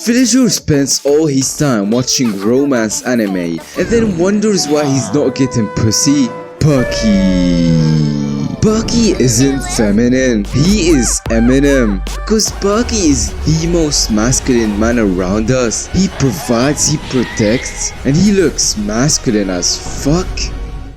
villager spends all his time watching romance anime and then wonders why he's not getting pussy. Bucky isn't feminine, he is Eminem. Cause Bucky is the most masculine man around us. He provides, he protects, and he looks masculine as fuck.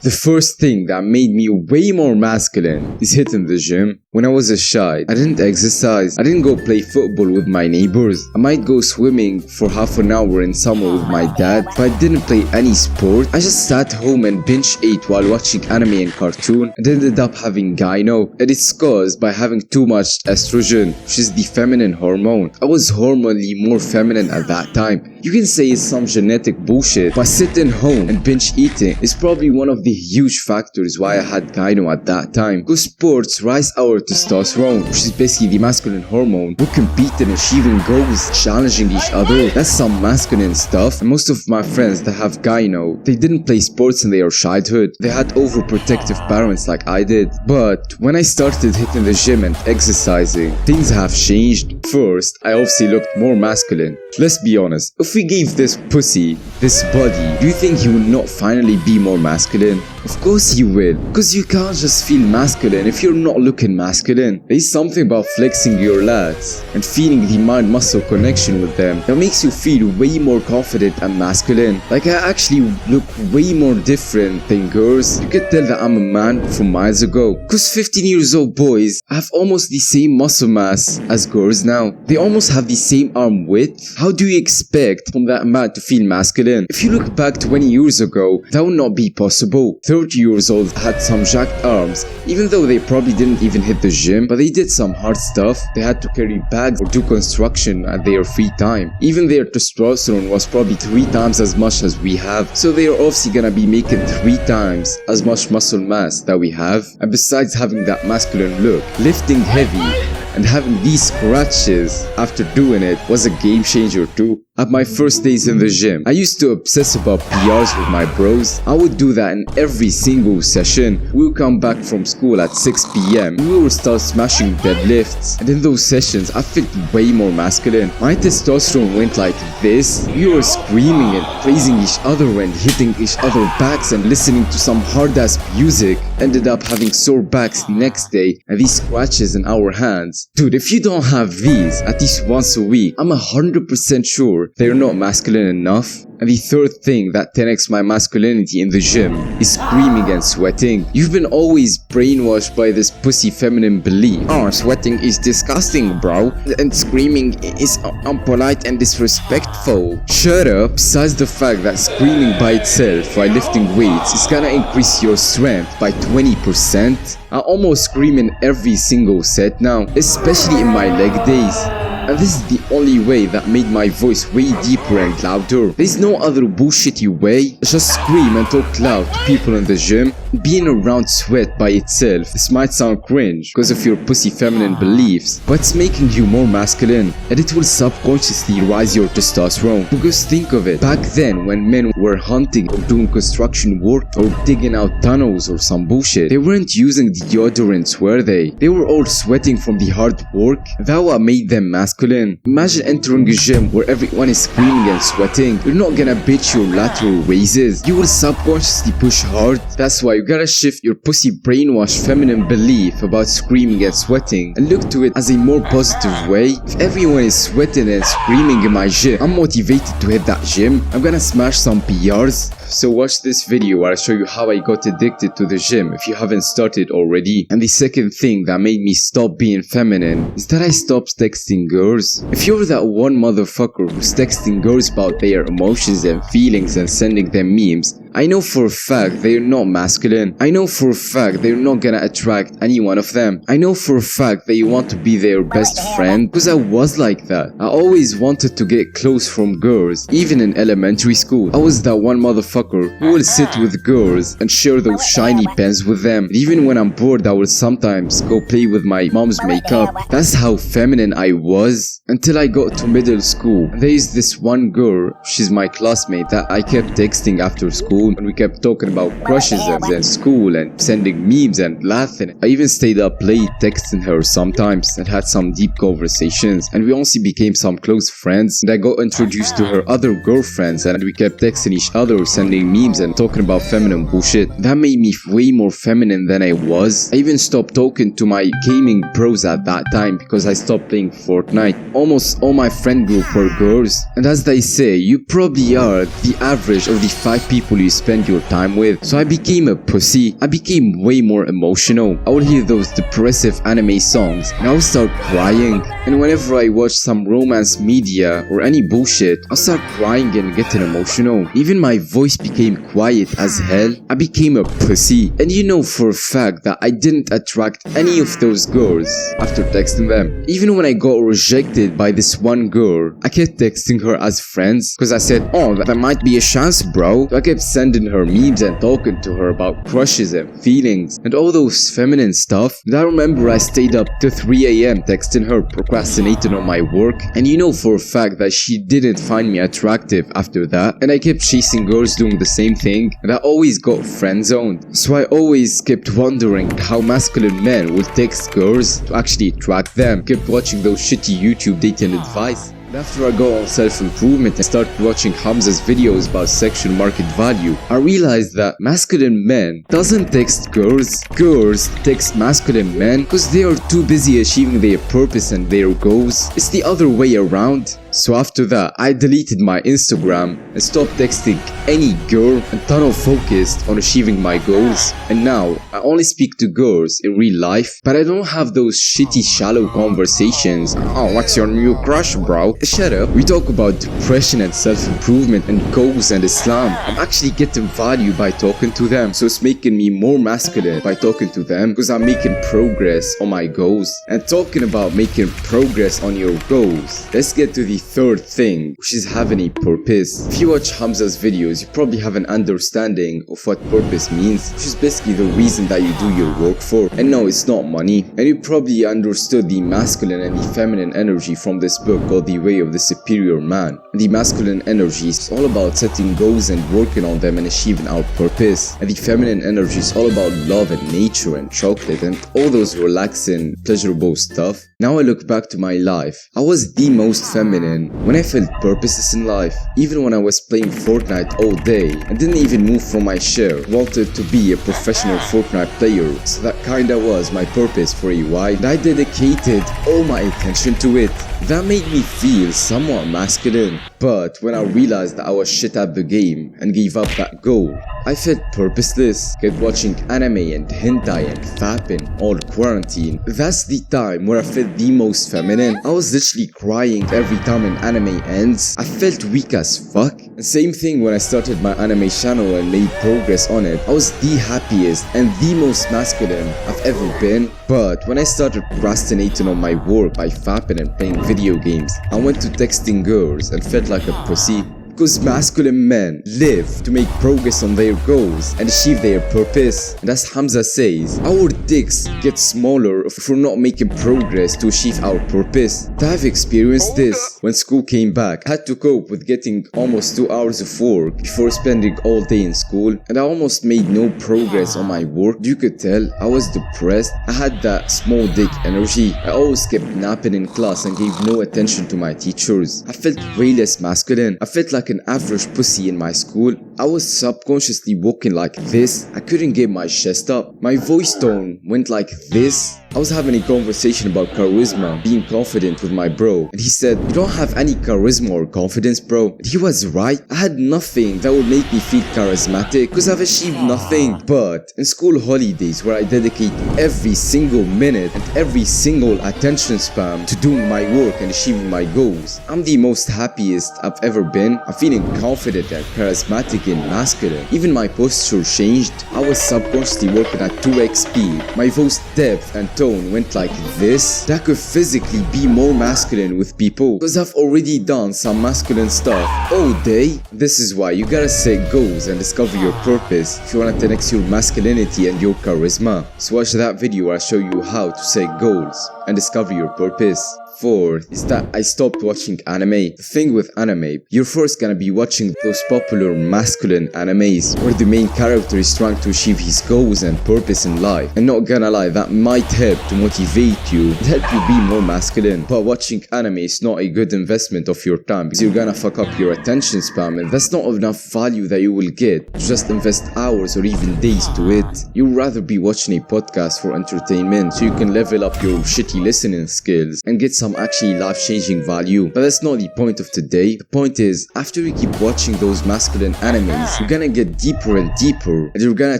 The first thing that made me way more masculine is hitting the gym. When I was a child, I didn't exercise. I didn't go play football with my neighbors. I might go swimming for half an hour in summer with my dad, but I didn't play any sport. I just sat home and binge ate while watching anime and cartoon and ended up having gyno. And it's caused by having too much estrogen, which is the feminine hormone. I was hormonally more feminine at that time. You can say it's some genetic bullshit, but sitting home and binge eating is probably one of the huge factors why I had gyno at that time. Because sports rise our testosterone, which is basically the masculine hormone. We're competing, achieving goals, challenging each other. That's some masculine stuff. And most of my friends that have gyno, they didn't play sports in their childhood. They had overprotective parents like I did. But when I started hitting the gym and exercising, things have changed. First, I obviously looked more masculine. Let's be honest, if we gave this pussy this body, do you think he would not finally be more masculine? Of course he will, because you can't just feel masculine if you're not looking masculine. There's something about flexing your lats and feeling the mind-muscle connection with them that makes you feel way more confident and masculine. Like I actually look way more different than girls. You could tell that I'm a man from miles ago. Because 15 years old boys have almost the same muscle mass as girls now. They almost have the same arm width. How do you expect from that man to feel masculine? If you look back 20 years ago, that would not be possible. 30 years old had some jacked arms, even though they probably didn't even hit the gym, but they did some hard stuff. They had to carry bags or do construction at their free time. Even their testosterone was probably 3 times as much as we have, so they are obviously gonna be making 3 times as much muscle mass that we have. And besides having that masculine look, lifting heavy and having these scratches after doing it was a game changer too. At my first days in the gym, I used to obsess about PRs with my bros. I would do that in every single session. We would come back from school at 6 PM. We would start smashing deadlifts. And in those sessions, I felt way more masculine. My testosterone went like this. We were screaming and praising each other and hitting each other backs and listening to some hard ass music. Ended up having sore backs the next day and these scratches in our hands. Dude, if you don't have these at least once a week, I'm 100% sure they're not masculine enough. And the third thing that 10x my masculinity in the gym is screaming and sweating. You've been always brainwashed by this pussy feminine belief. Oh, sweating is disgusting, bro. And screaming is unpolite and disrespectful. Shut up. Besides the fact that screaming by itself while lifting weights is gonna increase your strength by 20%. I almost scream in every single set now, especially in my leg days. And this is the only way that made my voice way deeper and louder. There's no other bullshitty way. Just scream and talk loud to people in the gym. Being around sweat by itself, this might sound cringe because of your pussy feminine beliefs, but it's making you more masculine and it will subconsciously rise your testosterone. Because think of it, back then when men were hunting or doing construction work or digging out tunnels or some bullshit, they weren't using deodorants, were they? They were all sweating from the hard work. That's what made them masculine. Imagine entering a gym where everyone is screaming and sweating. You're not gonna bitch your lateral raises. You will subconsciously push hard. That's why you gotta shift your pussy brainwashed feminine belief about screaming and sweating and look to it as a more positive way. If everyone is sweating and screaming in my gym, I'm motivated to hit that gym. I'm gonna smash some PRs. So watch this video where I show you how I got addicted to the gym if you haven't started already. And the second thing that made me stop being feminine is that I stopped texting girls. If you're that one motherfucker who's texting girls about their emotions and feelings and sending them memes, I know for a fact they're not masculine. I know for a fact they're not gonna attract any one of them. I know for a fact that you want to be their best friend because I was like that. I always wanted to get close from girls, even in elementary school. I was that one motherfucker motherfucker who will sit with girls and share those shiny pens with them. And even when I'm bored, I will sometimes go play with my mom's makeup. That's how feminine I was until I got to middle school. And there is this one girl, she's my classmate, that I kept texting after school, and we kept talking about crushes and school and sending memes and laughing. I even stayed up late texting her sometimes and had some deep conversations, and we also became some close friends. And I got introduced to her other girlfriends, and we kept texting each other, sending memes and talking about feminine bullshit. That made me way more feminine than I was. I even stopped talking to my gaming bros at that time because I stopped playing Fortnite. Almost all my friend group were girls, and as they say, you probably are the average of the 5 people you spend your time with. So I became a pussy. I became way more emotional. I would hear those depressive anime songs and I would start crying. And whenever I watch some romance media or any bullshit, I'll start crying and getting emotional. Even my voice became quiet as hell. I became a pussy. And you know for a fact that I didn't attract any of those girls after texting them. Even when I got rejected by this one girl, I kept texting her as friends because I said, oh, that might be a chance, bro. So I kept sending her memes and talking to her about crushes and feelings and all those feminine stuff. And I remember I stayed up to 3 a.m. texting her, procrastinating on my work. And you know for a fact that she didn't find me attractive after that. And I kept chasing girls doing the same thing. And I always got friend zoned. So I always kept wondering how masculine men would text girls to actually attract them. Kept watching those shitty YouTube dating advice. And after I got on self-improvement and started watching Hamza's videos about sexual market value, I realized that masculine men doesn't text girls. Girls text masculine men because they are too busy achieving their purpose and their goals. It's the other way around. So after that, I deleted my Instagram and stopped texting any girl and tunnel focused on achieving my goals. And now, I only speak to girls in real life, but I don't have those shitty shallow conversations. Oh, what's your new crush, bro? Shut up. We talk about depression and self-improvement and goals and Islam. I'm actually getting value by talking to them. So it's making me more masculine by talking to them because I'm making progress on my goals. And talking about making progress on your goals, let's get to the third thing, which is having a purpose. If you watch Hamza's videos, you probably have an understanding of what purpose means, which is basically the reason that you do your work for. And no, it's not money. And you probably understood the masculine and the feminine energy from this book called The Way of the Superior Man. And the masculine energy is all about setting goals and working on them and achieving our purpose. And the feminine energy is all about love and nature and chocolate and all those relaxing, pleasurable stuff. Now I look back to my life. I was the most feminine when I felt purposeless in life. Even when I was playing Fortnite all day and didn't even move from my chair, wanted to be a professional Fortnite player. So that kinda was my purpose for a while, and I dedicated all my attention to it. That made me feel somewhat masculine. But when I realized that I was shit at the game and gave up that goal, I felt purposeless. Kept watching anime and hentai and fapping all quarantine. That's the time where I felt the most feminine. I was literally crying every time an anime ends. I felt weak as fuck. And same thing when I started my anime channel and made progress on it. I was the happiest and the most masculine I've ever been. But when I started procrastinating on my work by fapping and playing video games, I went to texting girls and felt like a pussy. Because masculine men live to make progress on their goals and achieve their purpose. And as Hamza says, our dicks get smaller if we're not making progress to achieve our purpose. I've experienced this. When school came back, I had to cope with getting almost 2 hours of work before spending all day in school. And I almost made no progress on my work. You could tell I was depressed. I had that small dick energy. I always kept napping in class and gave no attention to my teachers. I felt way less masculine. I felt like an average pussy in my school. I was subconsciously walking like this. I couldn't get my chest up. My voice tone went like this. I was having a conversation about charisma, being confident with my bro, and he said, "You don't have any charisma or confidence, bro." And he was right. I had nothing that would make me feel charismatic because I've achieved nothing. But in school holidays where I dedicate every single minute and every single attention span to doing my work and achieving my goals, I'm the most happiest I've ever been. I feeling confident and charismatic and masculine. Even my posture changed. I was subconsciously working at 2x speed. My voice depth and tone went like this. That I could physically be more masculine with people, because I've already done some masculine stuff all day. This is why you gotta set goals and discover your purpose if you wanna 10x your masculinity and your charisma. So watch that video where I show you how to set goals and discover your purpose. Fourth is that I stopped watching anime. The thing with anime, you're first gonna be watching those popular masculine animes where the main character is trying to achieve his goals and purpose in life. And not gonna lie, that might help to motivate you and help you be more masculine. But watching anime is not a good investment of your time, because you're gonna fuck up your attention span, and that's not enough value that you will get to just invest hours or even days to it. You'd rather be watching a podcast for entertainment so you can level up your shitty listening skills and get some actually life-changing value. But that's not the point of today. The point is, after you keep watching those masculine animes, you're gonna get deeper and deeper, and you're gonna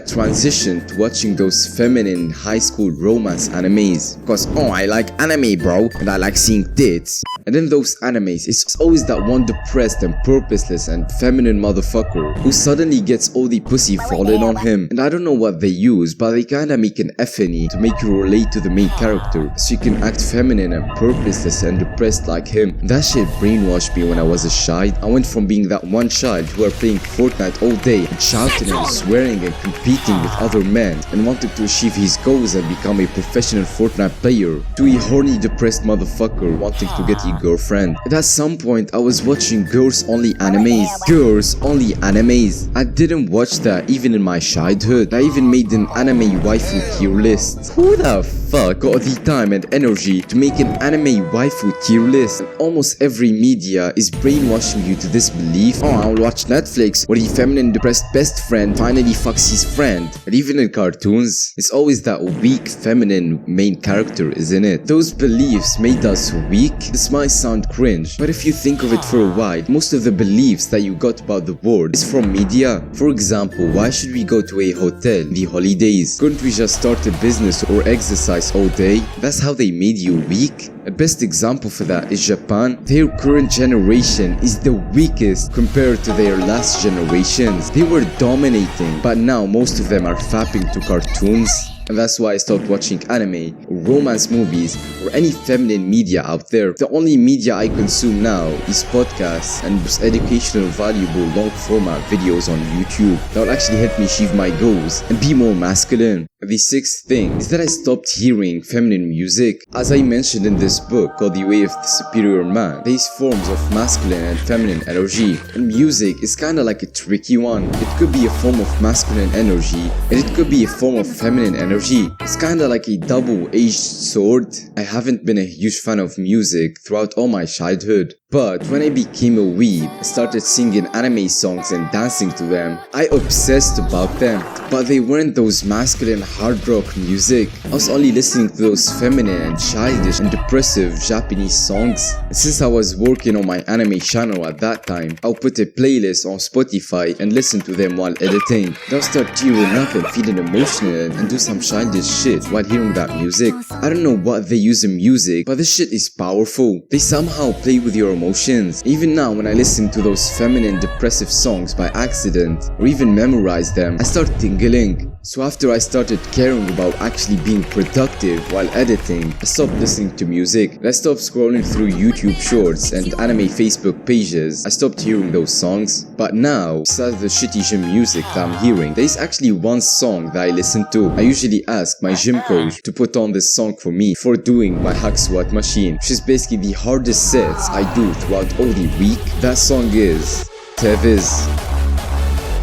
transition to watching those feminine high school romance animes. Because, oh, I like anime, bro, and I like seeing tits. And in those animes, it's always that one depressed and purposeless and feminine motherfucker who suddenly gets all the pussy falling on him. And I don't know what they use, but they kinda make an effany to make you relate to the main character, so you can act feminine and purposeless and depressed like him. That shit brainwashed me when I was a child. I went from being that one child who were playing Fortnite all day and shouting and swearing and competing with other men and wanted to achieve his goals and become a professional Fortnite player, to a horny depressed motherfucker wanting to get a girlfriend. And at some point I was watching girls only animes. Girls only animes. I didn't watch that even in my childhood. I even made an anime waifu tier list. Who the fuck got the time and energy to make an anime waifu tier list? And almost every media is brainwashing you to this belief. Oh, I'll watch Netflix where the feminine depressed best friend finally fucks his friend. And even in cartoons, it's always that weak feminine main character, isn't it? Those beliefs made us weak. This might sound cringe, but if you think of it for a while, most of the beliefs that you got about the world is from media. For example, why should we go to a hotel in the holidays? Couldn't we just start a business or exercise all day? That's how they made you weak. A best example for that is Japan. Their current generation is the weakest compared to their last generations. They were dominating, but now most of them are fapping to cartoons. And that's why I stopped watching anime, or romance movies, or any feminine media out there. The only media I consume now is podcasts and educational, valuable, long format videos on YouTube that will actually help me achieve my goals and be more masculine. And the sixth thing is that I stopped hearing feminine music. As I mentioned in this book called The Way of the Superior Man, there's forms of masculine and feminine energy, and music is kinda like a tricky one. It could be a form of masculine energy, and it could be a form of feminine energy. It's kinda like a double-edged sword. I haven't been a huge fan of music throughout all my childhood, but when I became a weeb, I started singing anime songs and dancing to them. I obsessed about them, but they weren't those masculine hard rock music. I was only listening to those feminine and childish and depressive Japanese songs. And since I was working on my anime channel at that time, I'll put a playlist on Spotify and listen to them while editing. Then I'll start tearing up and feeling emotional and do some childish shit while hearing that music. I don't know what they use in music, but this shit is powerful. They somehow play with your emotions. Even now when I listen to those feminine depressive songs by accident or even memorize them, I start tingling. So after I started caring about actually being productive while editing, I stopped listening to music and I stopped scrolling through YouTube shorts and anime Facebook pages. I stopped hearing those songs. But now, besides the shitty gym music that I'm hearing, there is actually one song that I listen to. I usually ask my gym coach to put on this song for me for doing my hack squat machine, which is basically the hardest sets I do throughout all the week. That song is Tevis,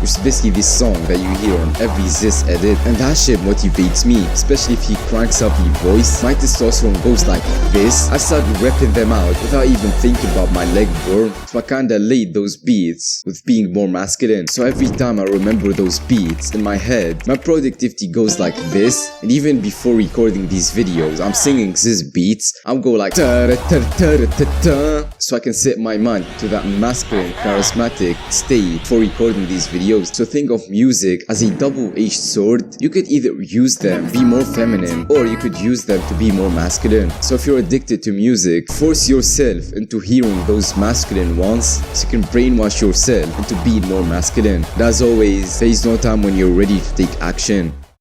which is basically this song that you hear on every Ziz edit, and that shit motivates me, especially if he cranks up the voice. My testosterone goes like this. I started repping them out without even thinking about my leg burn, so I kinda laid those beats with being more masculine. So every time I remember those beats in my head, my productivity goes like this. And even before recording these videos, I'm singing Ziz beats. I'll go like ta ta ta ta ta ta, so I can set my mind to that masculine, charismatic state for recording these videos. videos. So think of music as a double-edged sword. You could either use them to be more feminine, or you could use them to be more masculine. So if you're addicted to music, force yourself into hearing those masculine ones so you can brainwash yourself into being more masculine. And as always, there is no time when you're ready to take action.